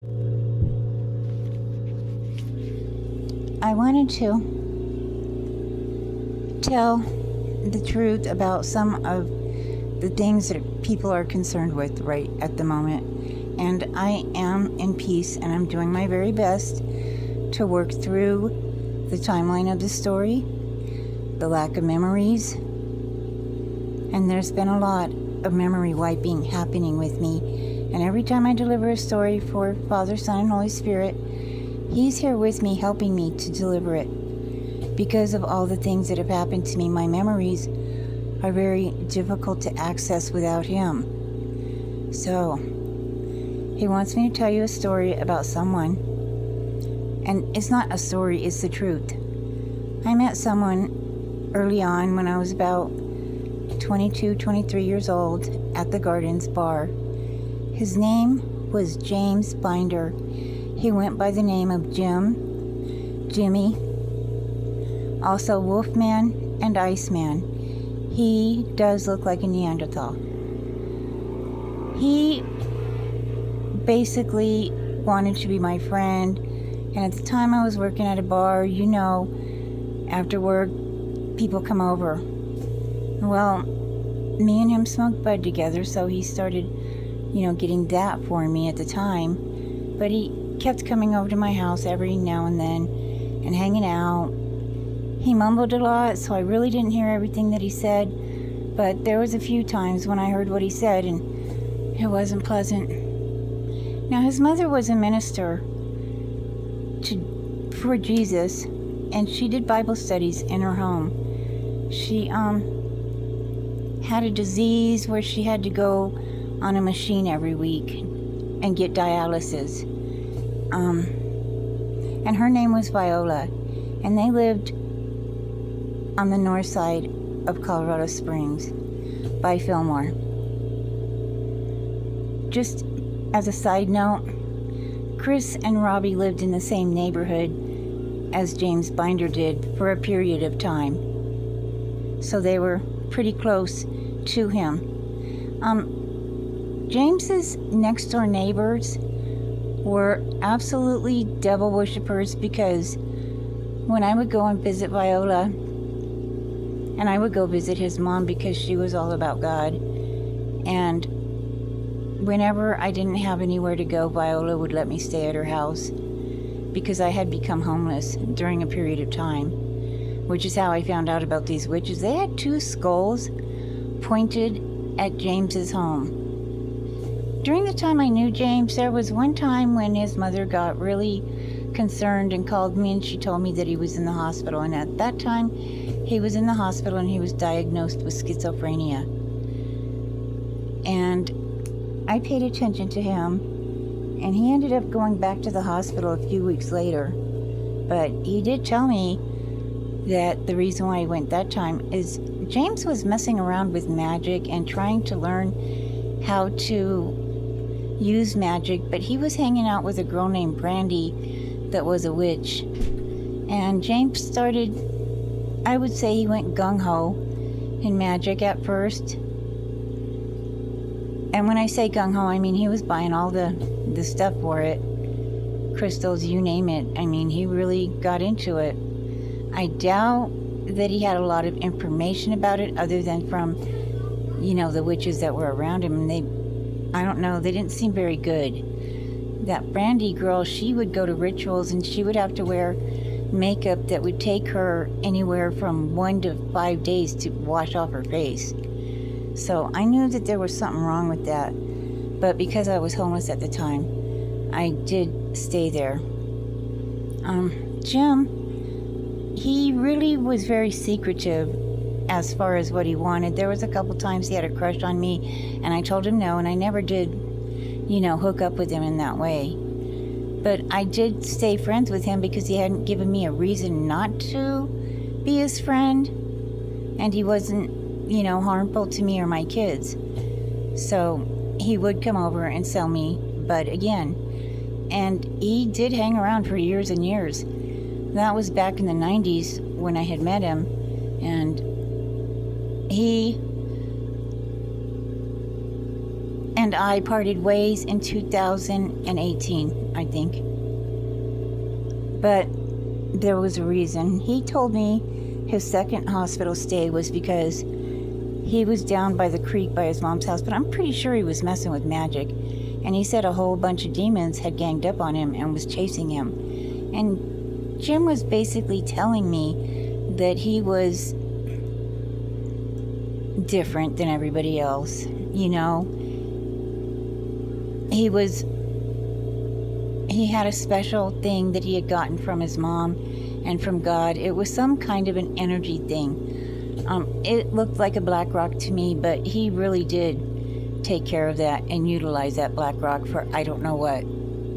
I wanted to tell the truth about some of the things that people are concerned with right at the moment. And I am in peace, and I'm doing my very best to work through the timeline of the story, the lack of memories. And there's been a lot of memory wiping happening with me. And every time I deliver a story for Father, Son, and Holy Spirit, He's here with me, helping me to deliver it. Because of all the things that have happened to me, my memories are very difficult to access without Him. So, He wants me to tell you a story about someone. And it's not a story, it's the truth. I met someone early on when I was about 22, 23 years old at the Gardens bar. His name was James Binder. He went by the name of Jim, Jimmy, also Wolfman and Iceman. He does look like a Neanderthal. He basically wanted to be my friend, and at the time I was working at a bar, after work, people come over. Well, me and him smoked bud together, so he started, getting that for me at the time. But he kept coming over to my house every now and then and hanging out. He mumbled a lot, so I really didn't hear everything that he said, but there was a few times when I heard what he said, and it wasn't pleasant. Now, his mother was a minister for Jesus, and she did Bible studies in her home. She had a disease where she had to go on a machine every week and get dialysis. And her name was Viola, and they lived on the north side of Colorado Springs by Fillmore. Just as a side note, Chris and Robbie lived in the same neighborhood as James Binder did for a period of time, so they were pretty close to him. James's next door neighbors were absolutely devil worshippers, because when I would go and visit Viola, and I would go visit his mom because she was all about God, and whenever I didn't have anywhere to go, Viola would let me stay at her house, because I had become homeless during a period of time, which is how I found out about these witches. They had two skulls pointed at James's home. During the time I knew James, there was one time when his mother got really concerned and called me, and she told me that he was in the hospital. And at that time, he was in the hospital and he was diagnosed with schizophrenia. And I paid attention to him, and he ended up going back to the hospital a few weeks later. But he did tell me that the reason why he went that time is James was messing around with magic and trying to learn how to use magic, but he was hanging out with a girl named Brandy that was a witch. And James started, I would say he went gung-ho in magic at first. And when I say gung-ho, I mean he was buying all the stuff for it. Crystals, you name it. I mean, he really got into it. I doubt that he had a lot of information about it other than from, the witches that were around him. And I don't know, they didn't seem very good. That Brandy girl, she would go to rituals and she would have to wear makeup that would take her anywhere from 1 to 5 days to wash off her face. So I knew that there was something wrong with that. But because I was homeless at the time, I did stay there. Jim, he really was very secretive as far as what he wanted. There was a couple times he had a crush on me, and I told him no, and I never did, hook up with him in that way. But I did stay friends with him because he hadn't given me a reason not to be his friend, and he wasn't, harmful to me or my kids. So he would come over and sell me bud again. And he did hang around for years and years. That was back in the 90s when I had met him, and and I parted ways in 2018, I think. But there was a reason. He told me his second hospital stay was because he was down by the creek by his mom's house, but I'm pretty sure he was messing with magic. And he said a whole bunch of demons had ganged up on him and was chasing him. And Jim was basically telling me that he was different than everybody else. You know, he had a special thing that he had gotten from his mom and from God. It was some kind of an energy thing. It looked like a black rock to me, but he really did take care of that and utilize that black rock for I don't know what.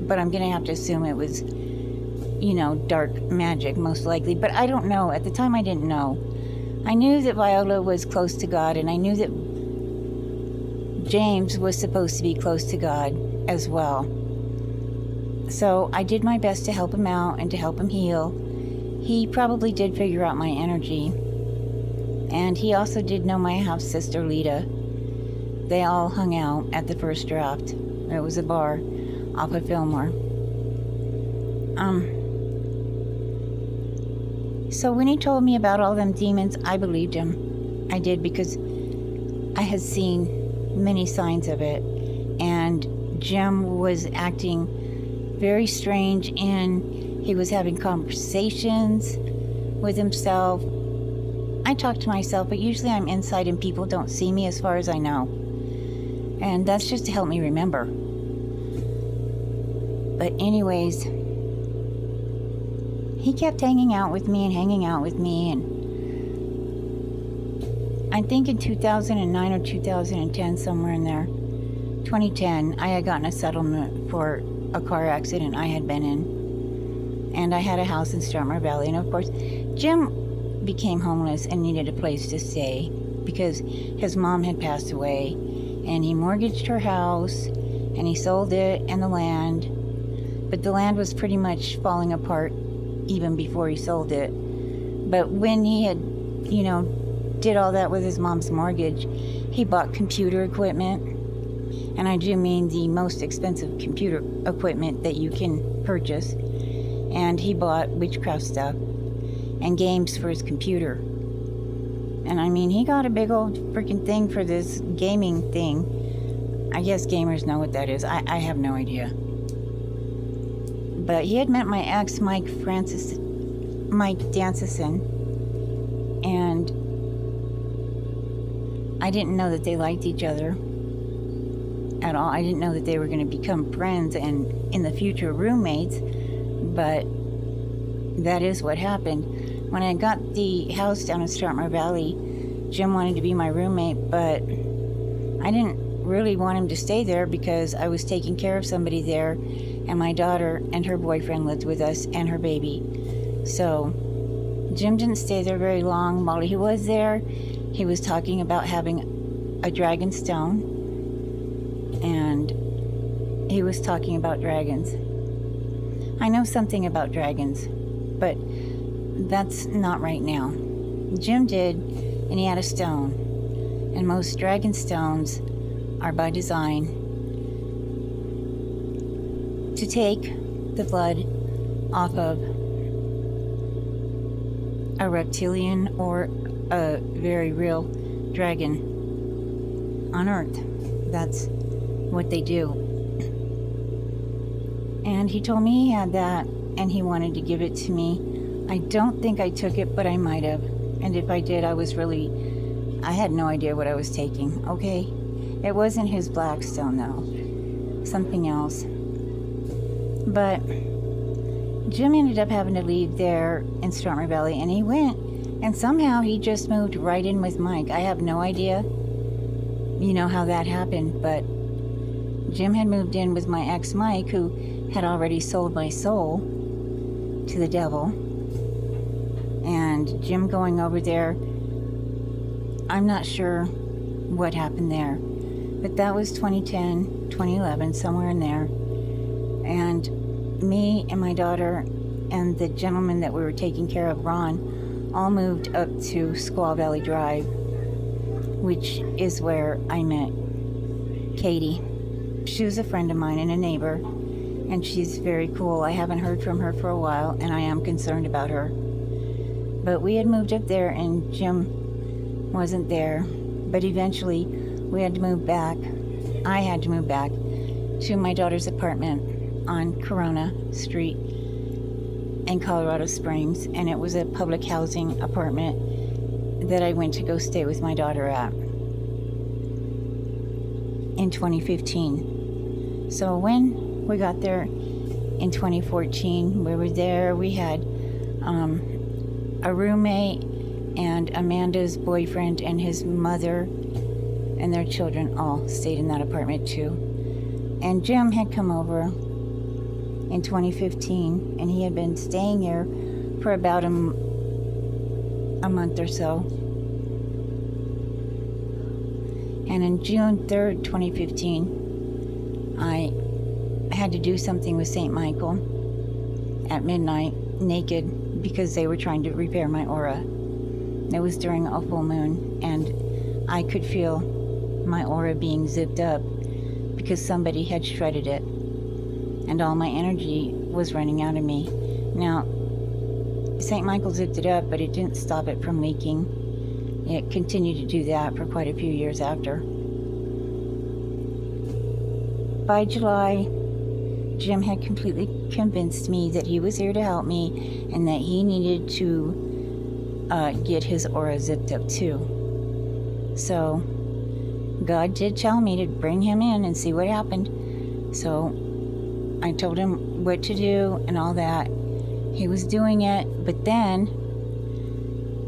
But I'm going to have to assume it was, you know, dark magic most likely. But I don't know. At the time, I didn't know. I knew that Viola was close to God, and I knew that James was supposed to be close to God as well. So I did my best to help him out and to help him heal. He probably did figure out my energy. And he also did know my half sister Lita. They all hung out at the First Draft. It was a bar off of Fillmore. So when he told me about all them demons, I believed him. I did, because I had seen many signs of it. And Jim was acting very strange, and he was having conversations with himself. I talk to myself, but usually I'm inside and people don't see me as far as I know. And that's just to help me remember. But anyways, he kept hanging out with me, and I think in 2009 or 2010, somewhere in there, 2010, I had gotten a settlement for a car accident I had been in. And I had a house in Strummer Valley. And of course, Jim became homeless and needed a place to stay because his mom had passed away. And he mortgaged her house, and he sold it and the land. But the land was pretty much falling apart even before he sold it. But when he had, you know, did all that with his mom's mortgage, he bought computer equipment. And I do mean the most expensive computer equipment that you can purchase. And he bought witchcraft stuff and games for his computer. And I mean, he got a big old freaking thing for this gaming thing. I guess gamers know what that is. I have no idea. But he had met my ex, Mike Dancison. And I didn't know that they liked each other at all. I didn't know that they were going to become friends and in the future roommates. But that is what happened. When I got the house down in Strummer Valley, Jim wanted to be my roommate, but I didn't really want him to stay there because I was taking care of somebody there, and my daughter and her boyfriend lived with us and her baby. So Jim didn't stay there very long. While he was there, he was talking about having a dragon stone, and he was talking about dragons. I know something about dragons, but that's not right now. Jim did, and he had a stone. And most dragon stones are by design to take the blood off of a reptilian or a very real dragon on Earth. That's what they do. And he told me he had that, and he wanted to give it to me. I don't think I took it, but I might have. And if I did, I had no idea what I was taking, okay? It wasn't his black stone, though. Something else. But Jim ended up having to leave there in Strummer Valley, and he went, and somehow he just moved right in with Mike. I have no idea, you know, how that happened, but Jim had moved in with my ex Mike, who had already sold my soul to the devil. And Jim going over there, I'm not sure what happened there, but that was 2010, 2011, somewhere in there. And me and my daughter and the gentleman that we were taking care of, Ron, all moved up to Squaw Valley Drive, which is where I met Katie. She was a friend of mine and a neighbor, and she's very cool. I haven't heard from her for a while, and I am concerned about her. But we had moved up there, and Jim wasn't there. But eventually, we had to move back. I had to move back to my daughter's apartment on Corona Street in Colorado Springs, and it was a public housing apartment that I went to go stay with my daughter at in 2015. So when we got there in 2014, we were there. We had a roommate and Amanda's boyfriend and his mother and their children all stayed in that apartment too. And Jim had come over in 2015, and he had been staying here for about a month or so. And on June 3rd, 2015, I had to do something with St. Michael at midnight, naked, because they were trying to repair my aura. It was during a full moon, and I could feel my aura being zipped up because somebody had shredded it, and all my energy was running out of me. Now, St. Michael zipped it up, but it didn't stop it from leaking. It continued to do that for quite a few years after. By July, Jim had completely convinced me that he was here to help me and that he needed to get his aura zipped up too. So God did tell me to bring him in and see what happened. So I told him what to do and all that. He was doing it, but then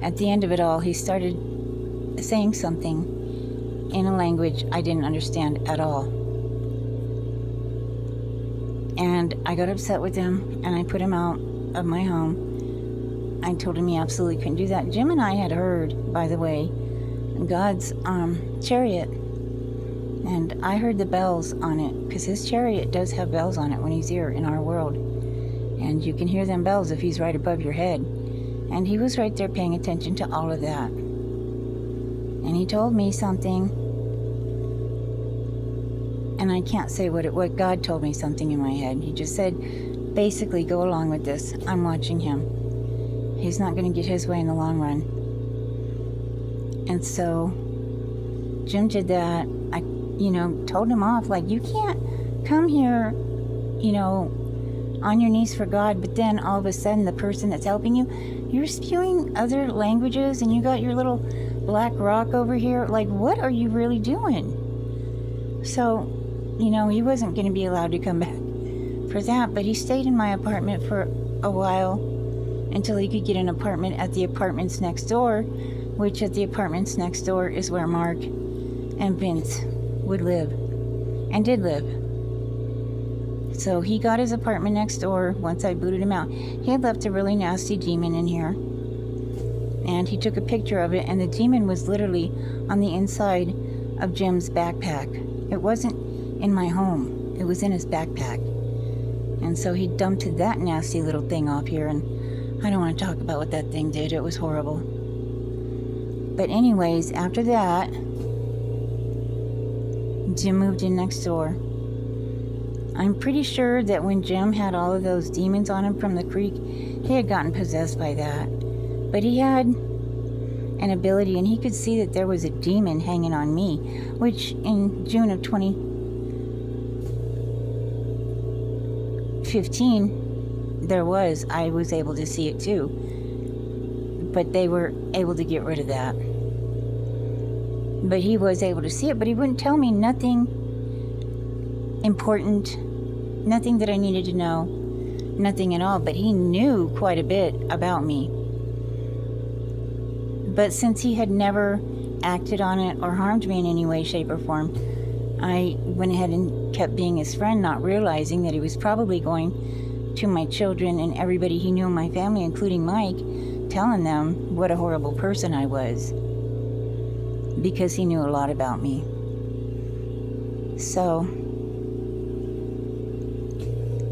at the end of it all, he started saying something in a language I didn't understand at all. And I got upset with him, and I put him out of my home. I told him he absolutely couldn't do that. Jim and I had heard, by the way, God's chariot, and I heard the bells on it, because his chariot does have bells on it when he's here in our world, and you can hear them bells if he's right above your head. And he was right there paying attention to all of that. And he told me something, and I can't say what God told me something in my head. He just said, basically, go along with this. I'm watching him. He's not going to get his way in the long run. And so Jim did that. I, told him off, like, you can't come here, on your knees for God, but then all of a sudden the person that's helping you, you're spewing other languages and you got your little black rock over here. Like, what are you really doing? So, he wasn't going to be allowed to come back for that, but he stayed in my apartment for a while until he could get an apartment at the apartments next door, which at the apartments next door is where Mark and Vince would live and did live. So he got his apartment next door once I booted him out. He had left a really nasty demon in here, and he took a picture of it, and the demon was literally on the inside of Jim's backpack. It wasn't in my home. It was in his backpack. And so he dumped that nasty little thing off here, and I don't want to talk about what that thing did. It was horrible. But anyways, after that, Jim moved in next door. I'm pretty sure that when Jim had all of those demons on him from the creek, he had gotten possessed by that. But he had an ability, and he could see that there was a demon hanging on me, which in June of 2015, I was able to see it too. But they were able to get rid of that. But he was able to see it, but he wouldn't tell me nothing important, nothing that I needed to know, nothing at all. But he knew quite a bit about me. But since he had never acted on it or harmed me in any way, shape, or form, I went ahead and kept being his friend, not realizing that he was probably going to my children and everybody he knew in my family, including Mike, telling them what a horrible person I was, because he knew a lot about me. So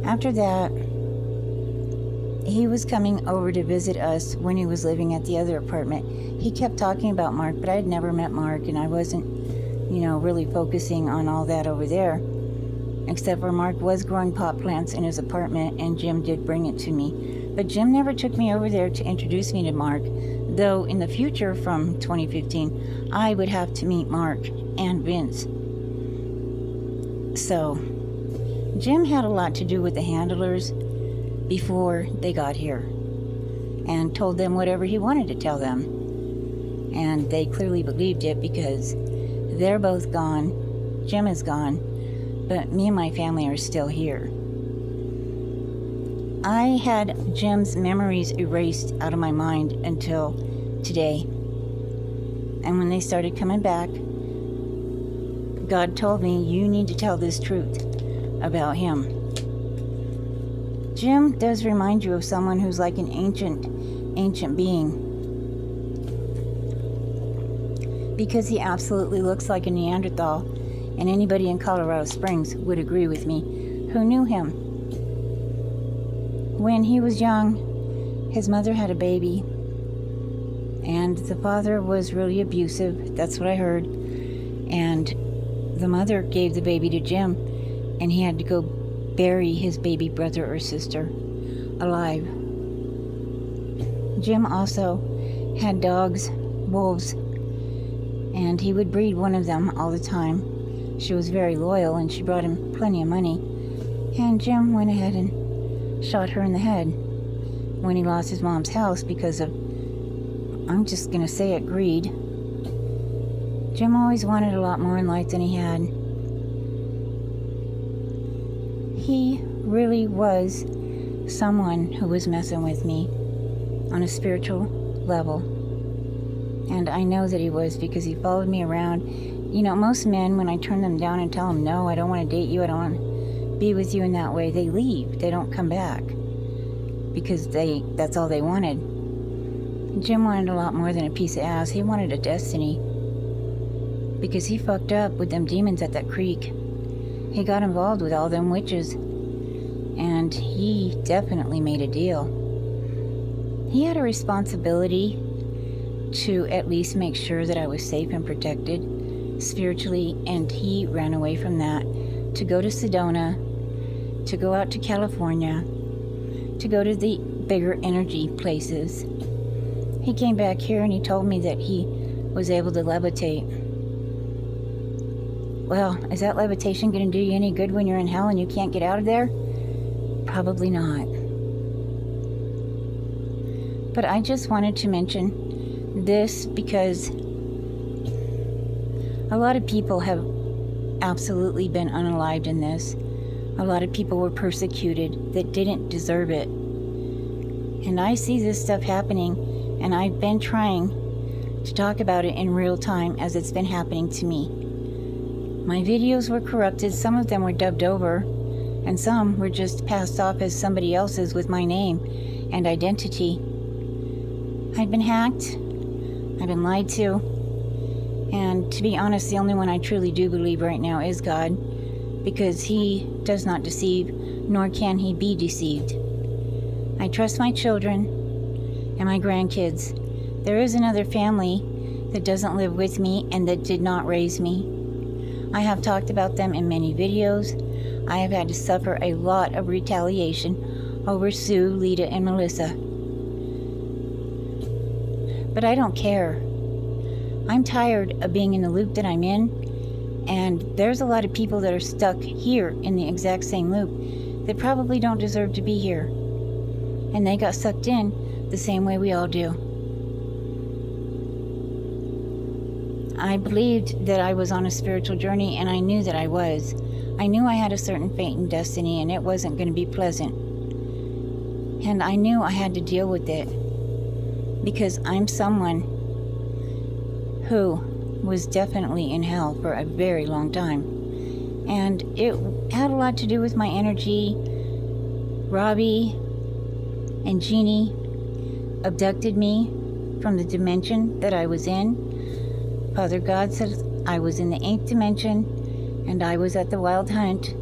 after that, he was coming over to visit us when he was living at the other apartment. He kept talking about Mark, but I had never met Mark, and I wasn't, really focusing on all that over there. except for Mark was growing pot plants in his apartment, and Jim did bring it to me. But Jim never took me over there to introduce me to Mark, though in the future, from 2015, I would have to meet Mark and Vince. So, Jim had a lot to do with the handlers before they got here, and told them whatever he wanted to tell them. And they clearly believed it, because they're both gone. Jim is gone, but me and my family are still here. I had Jim's memories erased out of my mind until today. And when they started coming back, God told me, you need to tell this truth about him. Jim does remind you of someone who's like an ancient being, because he absolutely looks like a Neanderthal, and anybody in Colorado Springs would agree with me who knew him. When he was young, his mother had a baby, and the father was really abusive. That's what I heard. And the mother gave the baby to Jim, and he had to go bury his baby brother or sister alive. Jim also had dogs, wolves, and he would breed one of them all the time. She was very loyal, and she brought him plenty of money. And Jim went ahead and shot her in the head when he lost his mom's house because of, I'm just going to say it, greed. Jim always wanted a lot more in life than he had. He really was someone who was messing with me on a spiritual level. And I know that he was, because he followed me around. You know, most men, when I turn them down and tell them, no, I don't want to date you, I don't want to be with you in that way, they leave. They don't come back, because that's all they wanted. Jim wanted a lot more than a piece of ass. He wanted a destiny, because he fucked up with them demons at that creek. He got involved with all them witches, and he definitely made a deal. He had a responsibility to at least make sure that I was safe and protected spiritually, and he ran away from that to go to Sedona, to go out to California, to go to the bigger energy places. He came back here and he told me that he was able to levitate. Well, is that levitation going to do you any good when you're in hell and you can't get out of there? Probably not. But I just wanted to mention this because a lot of people have absolutely been unalived in this. A lot of people were persecuted that didn't deserve it. And I see this stuff happening, and I've been trying to talk about it in real time as it's been happening to me. My videos were corrupted. Some of them were dubbed over, and some were just passed off as somebody else's with my name and identity. I've been hacked. I've been lied to. And to be honest, the only one I truly do believe right now is God, because he does not deceive, nor can he be deceived. I trust my children and my grandkids. There is another family that doesn't live with me and that did not raise me. I have talked about them in many videos. I have had to suffer a lot of retaliation over Sue, Lita, and Melissa. But I don't care. I'm tired of being in the loop that I'm in, and there's a lot of people that are stuck here in the exact same loop that probably don't deserve to be here. And they got sucked in the same way we all do. I believed that I was on a spiritual journey, and I knew that I was. I knew I had a certain fate and destiny, and it wasn't going to be pleasant. And I knew I had to deal with it, because I'm someone who was definitely in hell for a very long time. And it had a lot to do with my energy. Robbie and Jeannie abducted me from the dimension that I was in. Father God said I was in the 8th dimension, and I was at the Wild Hunt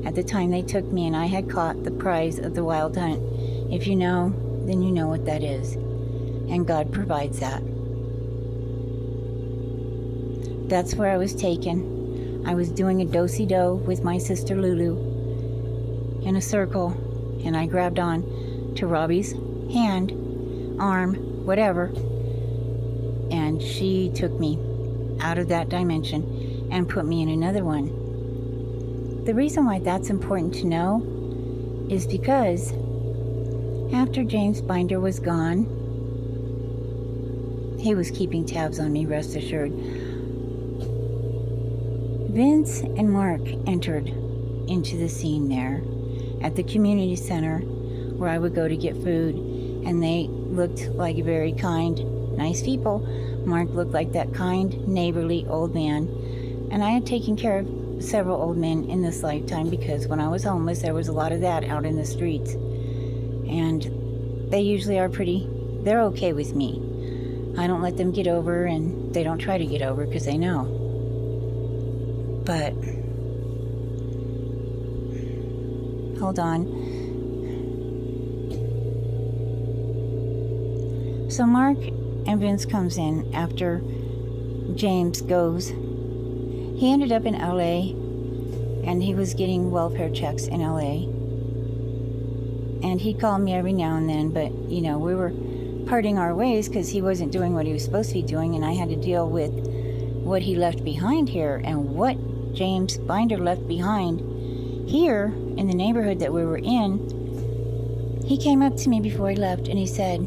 at the time they took me, and I had caught the prize of the Wild Hunt. If you know, then you know what that is. And God provides that. That's where I was taken. I was doing a do-si-do with my sister Lulu in a circle, and I grabbed on to Robbie's hand, arm, whatever, and she took me out of that dimension and put me in another one. The reason why that's important to know is because after James Binder was gone, he was keeping tabs on me, rest assured. Vince and Mark entered into the scene there at the community center where I would go to get food, and they looked like very kind, nice people. Mark looked like that kind, neighborly old man, and I had taken care of several old men in this lifetime because when I was homeless there was a lot of that out in the streets, and they usually are they're okay with me. I don't let them get over, and they don't try to get over because they know. But hold on. So Mark and Vince comes in after James goes. He ended up in LA, and he was getting welfare checks in LA. And he called me every now and then, but we were parting our ways because he wasn't doing what he was supposed to be doing, and I had to deal with what he left behind here and what James Binder left behind here in the neighborhood that we were in. He came up to me before he left and he said,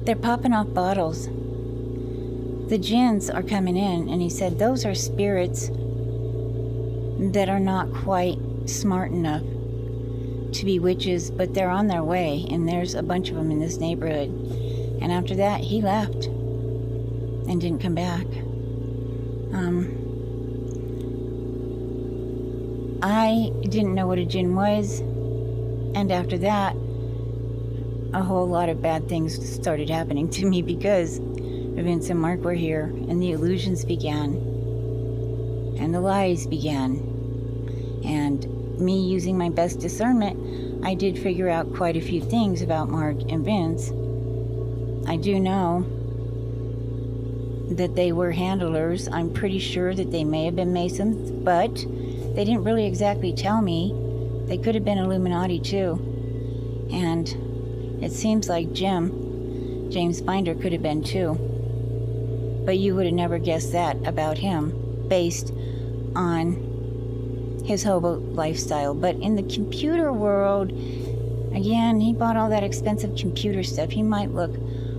"They're popping off bottles. The jinns are coming in," and he said those are spirits that are not quite smart enough to be witches, but they're on their way, and there's a bunch of them in this neighborhood. And after that, he left and didn't come back. I didn't know what a jinn was, and after that, a whole lot of bad things started happening to me because Vince and Mark were here, and the illusions began, and the lies began. And me using my best discernment, I did figure out quite a few things about Mark and Vince. I do know that they were handlers. I'm pretty sure that they may have been Masons, but they didn't really exactly tell me. They could have been Illuminati too. And it seems like James Binder could have been too. But you would have never guessed that about him based on his hobo lifestyle. But in the computer world, again, he bought all that expensive computer stuff. He might look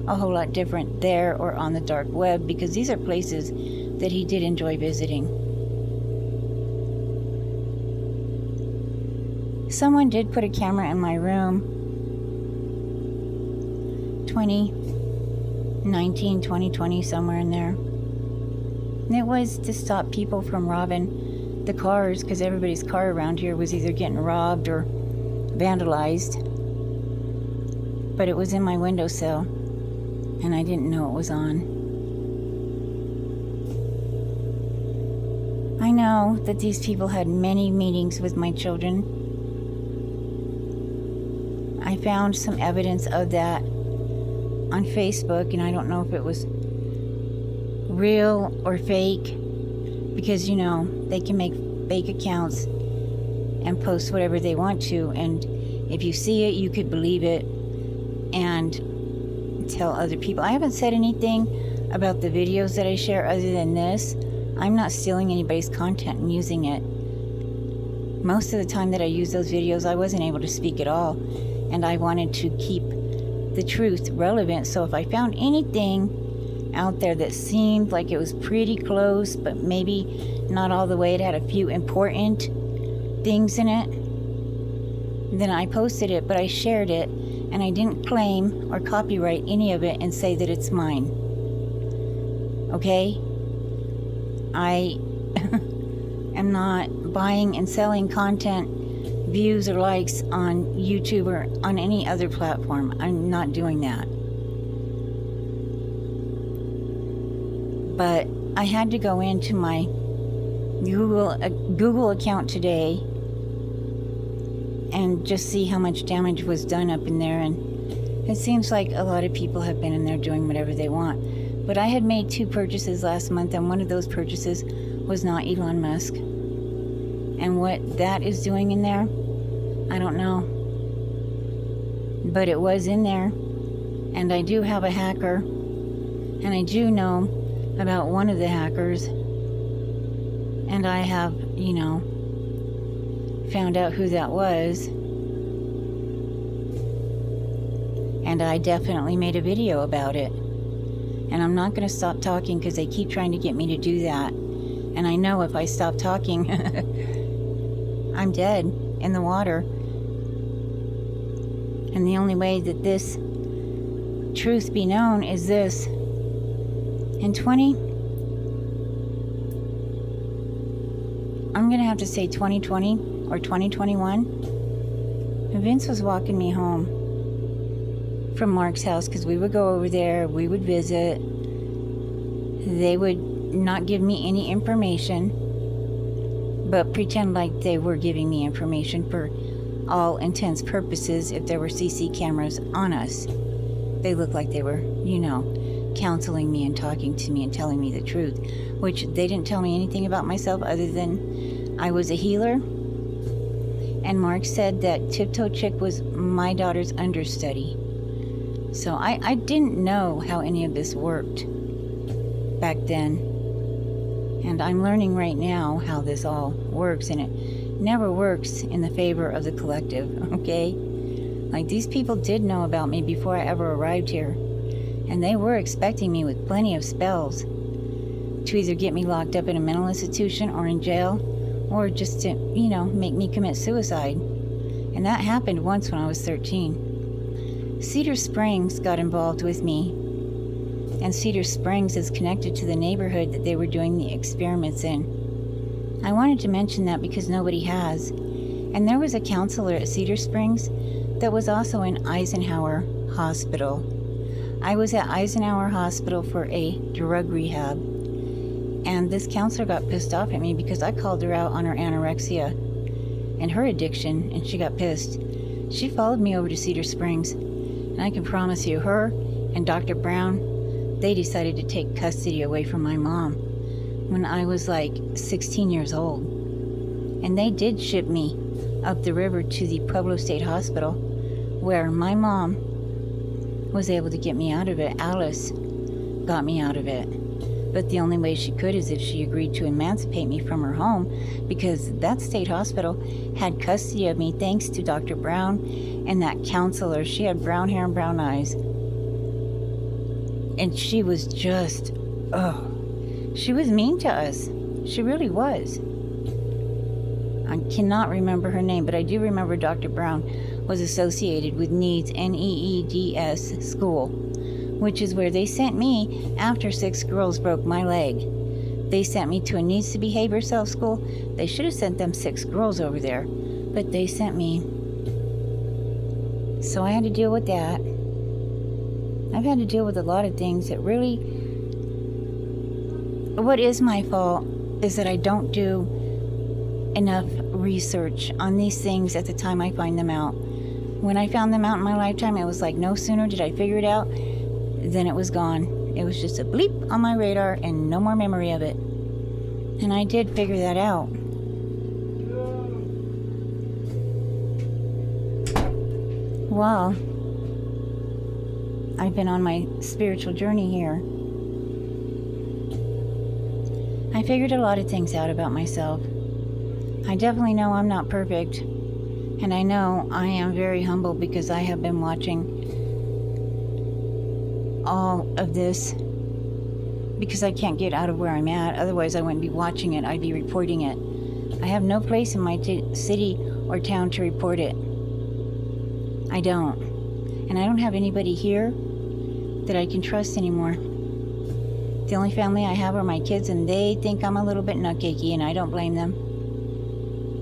a whole lot different there or on the dark web, because these are places that he did enjoy visiting. Someone did put a camera in my room 2019, 2020, somewhere in there. And it was to stop people from robbing the cars, because everybody's car around here was either getting robbed or vandalized. But it was in my windowsill, and I didn't know it was on. I know that these people had many meetings with my children. I found some evidence of that on Facebook, and I don't know if it was real or fake, because they can make fake accounts and post whatever they want to, and if you see it, you could believe it and tell other people. I haven't said anything about the videos that I share other than this. I'm not stealing anybody's content and using it. Most of the time that I use those videos, I wasn't able to speak at all, and I wanted to keep the truth relevant. So if I found anything out there that seemed like it was pretty close, but maybe not all the way, it had a few important things in it, then I posted it, but I shared it, and I didn't claim or copyright any of it and say that it's mine. Okay? I am not buying and selling content, views or likes on YouTube or on any other platform. I'm not doing that. But I had to go into my Google account today and just see how much damage was done up in there, and it seems like a lot of people have been in there doing whatever they want. But I had made 2 purchases last month, and one of those purchases was not Elon Musk. And what that is doing in there, I don't know. But it was in there. And I do have a hacker. And I do know about one of the hackers. And I have, found out who that was. And I definitely made a video about it. And I'm not going to stop talking because they keep trying to get me to do that. And I know if I stop talking, I'm dead in the water. And the only way that this truth be known is this. In I'm going to have to say 2020 or 2021, Vince was walking me home from Mark's house because we would go over there, we would visit. They would not give me any information, but pretend like they were giving me information for all intents purposes. If there were CC cameras on us, they looked like they were, counseling me and talking to me and telling me the truth, which they didn't tell me anything about myself other than I was a healer. And Mark said that Tiptoe Chick was my daughter's understudy. So I didn't know how any of this worked back then. And I'm learning right now how this all works, and it never works in the favor of the collective, okay? Like, these people did know about me before I ever arrived here. And they were expecting me with plenty of spells to either get me locked up in a mental institution or in jail, or just to, make me commit suicide. And that happened once when I was 13. Cedar Springs got involved with me, and Cedar Springs is connected to the neighborhood that they were doing the experiments in. I wanted to mention that because nobody has. And there was a counselor at Cedar Springs that was also in Eisenhower Hospital. I was at Eisenhower Hospital for a drug rehab, and this counselor got pissed off at me because I called her out on her anorexia and her addiction, and she got pissed. She followed me over to Cedar Springs, and I can promise you, her and Dr. Brown, they decided to take custody away from my mom when I was like 16 years old. And they did ship me up the river to the Pueblo State Hospital, where my mom was able to get me out of it. Alice got me out of it. But the only way she could is if she agreed to emancipate me from her home, because that state hospital had custody of me thanks to Dr. Brown and that counselor. She had brown hair and brown eyes. And she was just, she was mean to us. She really was. I cannot remember her name, but I do remember Dr. Brown was associated with NEEDS, Needs school, which is where they sent me after 6 girls broke my leg. They sent me to a Needs to Behave Yourself school. They should have sent them 6 girls over there, but they sent me. So I had to deal with that. I've had to deal with a lot of things that really... What is my fault is that I don't do enough research on these things at the time I find them out. When I found them out in my lifetime, it was like no sooner did I figure it out than it was gone. It was just a bleep on my radar and no more memory of it. And I did figure that out. Well, I've been on my spiritual journey here. I figured a lot of things out about myself. I definitely know I'm not perfect, and I know I am very humble because I have been watching all of this because I can't get out of where I'm at. Otherwise, I wouldn't be watching it. I'd be reporting it. I have no place in my city or town to report it. I don't. And I don't have anybody here that I can trust anymore. The only family I have are my kids, and they think I'm a little bit nutcakey, and I don't blame them.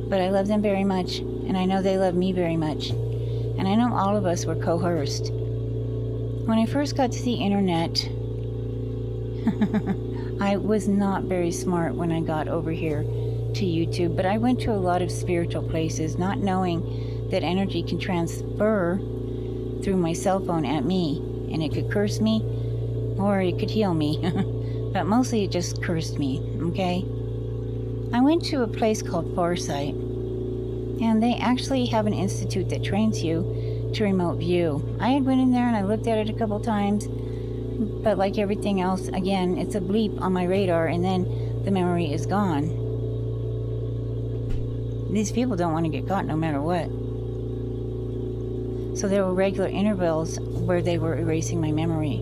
But I love them very much, and I know they love me very much. And I know all of us were coerced. When I first got to the internet, I was not very smart when I got over here to YouTube, but I went to a lot of spiritual places, not knowing that energy can transfer through my cell phone at me, and it could curse me or it could heal me. But mostly it just cursed me, okay? I went to a place called Farsight, and they actually have an institute that trains you to remote view. I had went in there and I looked at it a couple times, but like everything else, again, it's a bleep on my radar and then the memory is gone. These people don't want to get caught no matter what. So there were regular intervals where they were erasing my memory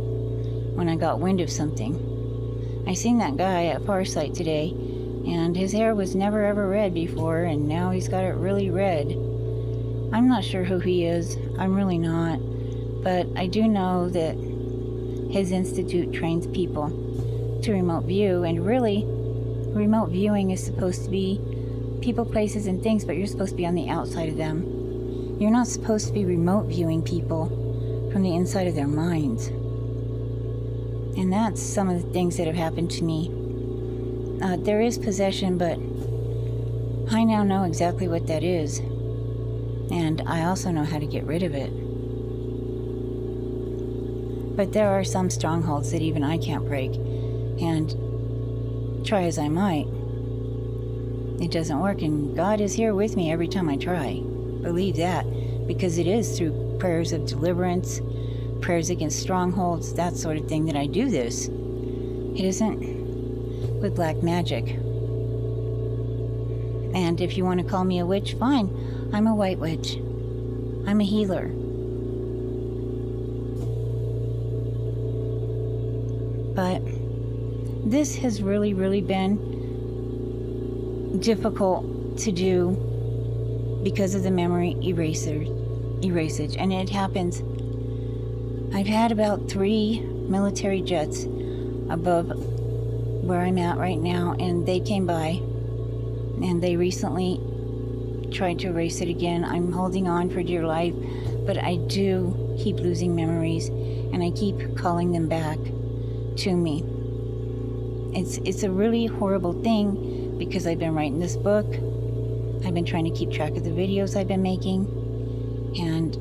when I got wind of something. I seen that guy at Farsight today, and his hair was never ever red before, and now he's got it really red. I'm not sure who he is. I'm really not. But I do know that his institute trains people to remote view, and really, remote viewing is supposed to be people, places, and things, but you're supposed to be on the outside of them. You're not supposed to be remote viewing people from the inside of their minds. And that's some of the things that have happened to me. There is possession, but I now know exactly what that is. And I also know how to get rid of it. But there are some strongholds that even I can't break. And try as I might, it doesn't work. And God is here with me every time I try. Believe that. Because it is through prayers of deliverance, prayers against strongholds, that sort of thing that I do this. It isn't with black magic. And if you want to call me a witch, fine. I'm a white witch. I'm a healer. But this has really, really been difficult to do because of the memory erasage. And it happens. I've had about 3 military jets above where I'm at right now, and they came by, and they recently tried to erase it again. I'm holding on for dear life, but I do keep losing memories, and I keep calling them back to me. It's a really horrible thing, because I've been writing this book. I've been trying to keep track of the videos I've been making, and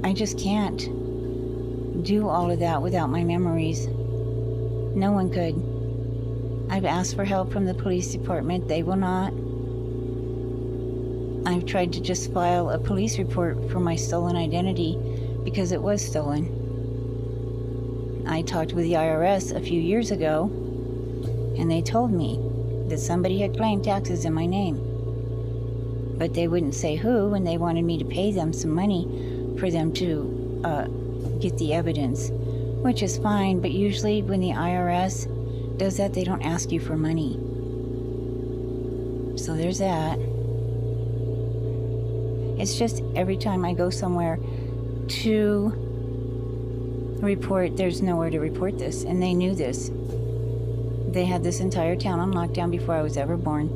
I just can't do all of that without my memories. No one could. I've asked for help from the police department. They will not. I've tried to just file a police report for my stolen identity because it was stolen. I talked with the IRS a few years ago, and they told me that somebody had claimed taxes in my name. But they wouldn't say who, and they wanted me to pay them some money for them to get the evidence, which is fine, but usually when the IRS does that, they don't ask you for money. So there's that. It's just every time I go somewhere to report, there's nowhere to report this, and they knew this. They had this entire town on lockdown before I was ever born.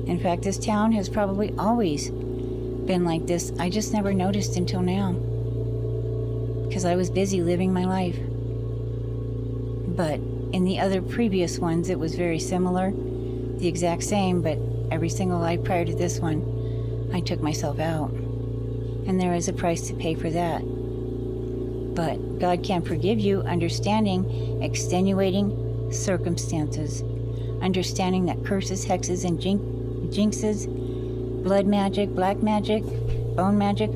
In fact, this town has probably always been like this. I just never noticed until now, because I was busy living my life. But in the other previous ones, it was very similar, the exact same, but every single life prior to this one, I took myself out. And there is a price to pay for that. But God can forgive you, understanding extenuating circumstances, understanding that curses, hexes, and jinxes, blood magic, black magic, bone magic,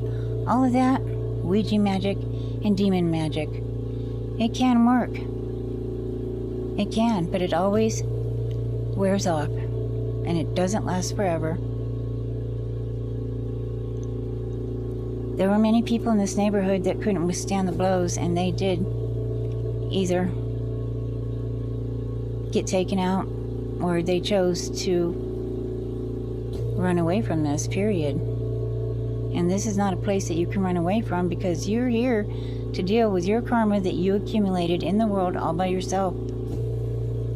all of that, Ouija magic, and demon magic. It can work. It can, but it always wears off, and it doesn't last forever. There were many people in this neighborhood that couldn't withstand the blows, and they did either get taken out or they chose to run away from this, period. And this is not a place that you can run away from, because you're here to deal with your karma that you accumulated in the world all by yourself.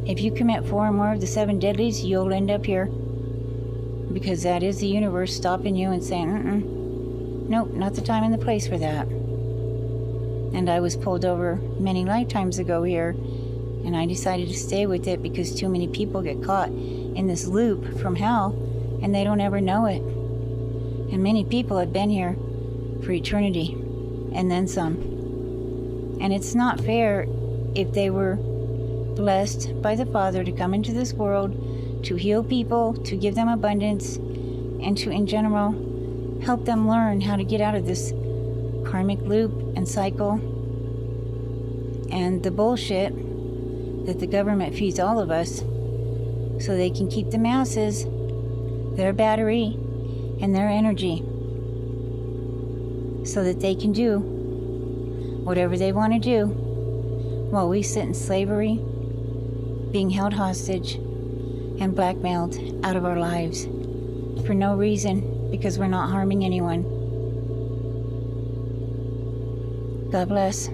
If you commit 4 or more of the 7 deadlies, you'll end up here, because that is the universe stopping you and saying, nope, not the time and the place for that. And I was pulled over many lifetimes ago here, and I decided to stay with it because too many people get caught in this loop from hell, and they don't ever know it. And many people have been here for eternity, and then some. And it's not fair if they were blessed by the Father to come into this world to heal people, to give them abundance, and to, in general, help them learn how to get out of this karmic loop and cycle and the bullshit that the government feeds all of us so they can keep the masses, their battery, and their energy so that they can do whatever they want to do while we sit in slavery, being held hostage and blackmailed out of our lives for no reason, because we're not harming anyone. God bless.